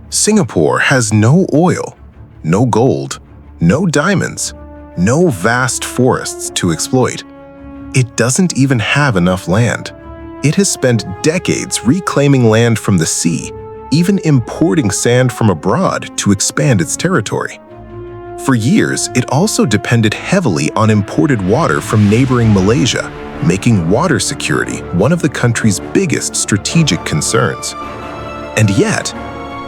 Singapore has no oil, no gold, no diamonds, no vast forests to exploit. It doesn't even have enough land. It has spent decades reclaiming land from the sea, even importing sand from abroad to expand its territory. For years, it also depended heavily on imported water from neighboring Malaysia, making water security one of the country's biggest strategic concerns. And yet,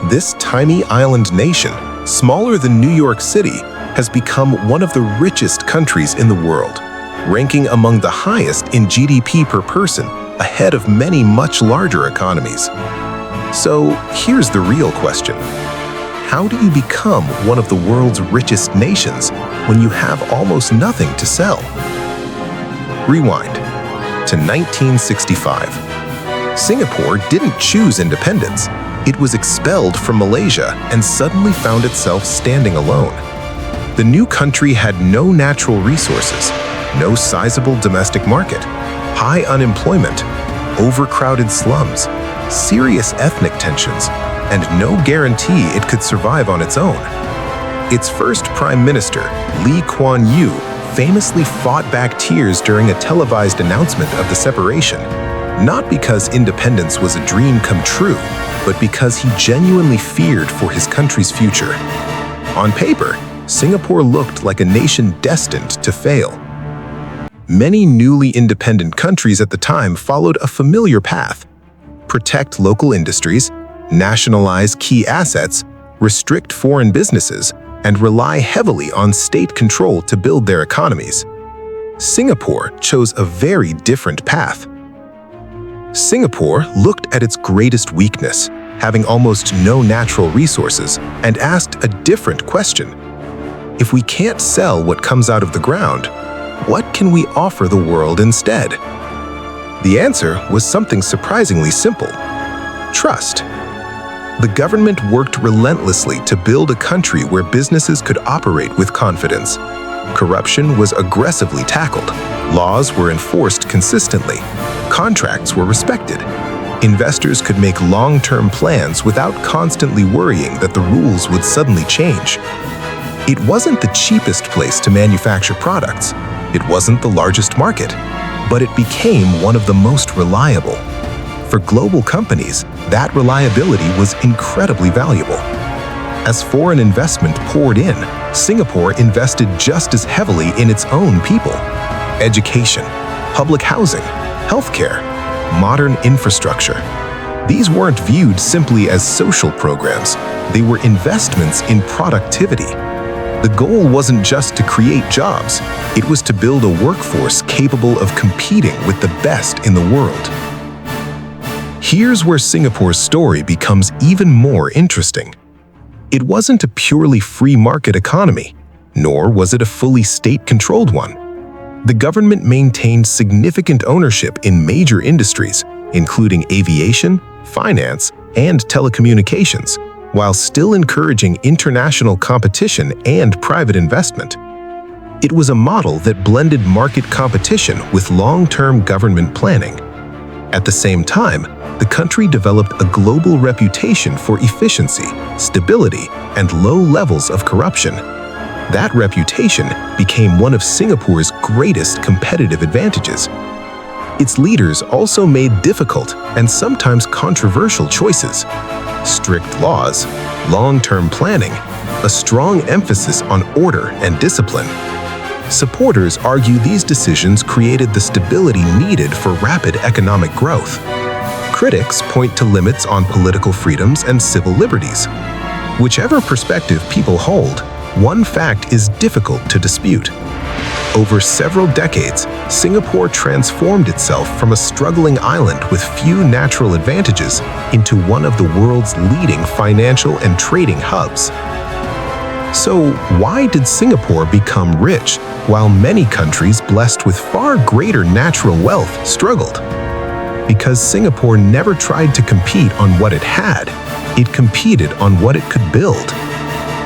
this tiny island nation, smaller than New York City, has become one of the richest countries in the world, ranking among the highest in GDP per person, ahead of many much larger economies. So here's the real question. How do you become one of the world's richest nations when you have almost nothing to sell? Rewind to 1965. Singapore didn't choose independence. It was expelled from Malaysia and suddenly found itself standing alone. The new country had no natural resources, no sizable domestic market, high unemployment, overcrowded slums, serious ethnic tensions, and no guarantee it could survive on its own. Its first prime minister, Lee Kuan Yew, famously fought back tears during a televised announcement of the separation, not because independence was a dream come true, but because he genuinely feared for his country's future. On paper, Singapore looked like a nation destined to fail. Many newly independent countries at the time followed a familiar path: protect local industries, nationalize key assets, restrict foreign businesses, and rely heavily on state control to build their economies. Singapore chose a very different path. Singapore looked at its greatest weakness, having almost no natural resources, and asked a different question. If we can't sell what comes out of the ground, what can we offer the world instead? The answer was something surprisingly simple: trust. The government worked relentlessly to build a country where businesses could operate with confidence. Corruption was aggressively tackled. Laws were enforced consistently. Contracts were respected. Investors could make long-term plans without constantly worrying that the rules would suddenly change. It wasn't the cheapest place to manufacture products. It wasn't the largest market, but it became one of the most reliable. For global companies, that reliability was incredibly valuable. As foreign investment poured in, Singapore invested just as heavily in its own people. Education, public housing, healthcare, modern infrastructure. These weren't viewed simply as social programs. They were investments in productivity. The goal wasn't just to create jobs. It was to build a workforce capable of competing with the best in the world. Here's where Singapore's story becomes even more interesting. It wasn't a purely free market economy, nor was it a fully state-controlled one. The government maintained significant ownership in major industries, including aviation, finance, and telecommunications, while still encouraging international competition and private investment. It was a model that blended market competition with long-term government planning. At the same time, the country developed a global reputation for efficiency, stability, and low levels of corruption. That reputation became one of Singapore's greatest competitive advantages. Its leaders also made difficult and sometimes controversial choices. Strict laws, long-term planning, a strong emphasis on order and discipline. Supporters argue these decisions created the stability needed for rapid economic growth. Critics point to limits on political freedoms and civil liberties. Whichever perspective people hold, one fact is difficult to dispute. Over several decades, Singapore transformed itself from a struggling island with few natural advantages into one of the world's leading financial and trading hubs. So, why did Singapore become rich while many countries blessed with far greater natural wealth struggled? Because Singapore never tried to compete on what it had, it competed on what it could build.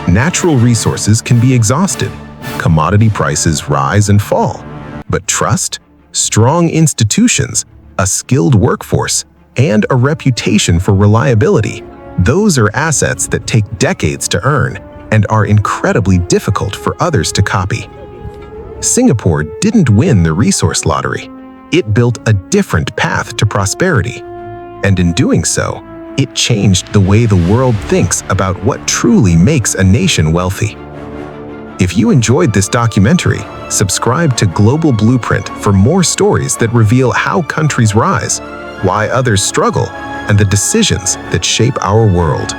Natural resources can be exhausted, commodity prices rise and fall, but trust, strong institutions, a skilled workforce, and a reputation for reliability, Those are assets that take decades to earn and are incredibly difficult for others to copy. Singapore didn't win the resource lottery. It built a different path to prosperity. And in doing so, it changed the way the world thinks about what truly makes a nation wealthy. If you enjoyed this documentary, subscribe to Global Blueprint for more stories that reveal how countries rise, why others struggle, and the decisions that shape our world.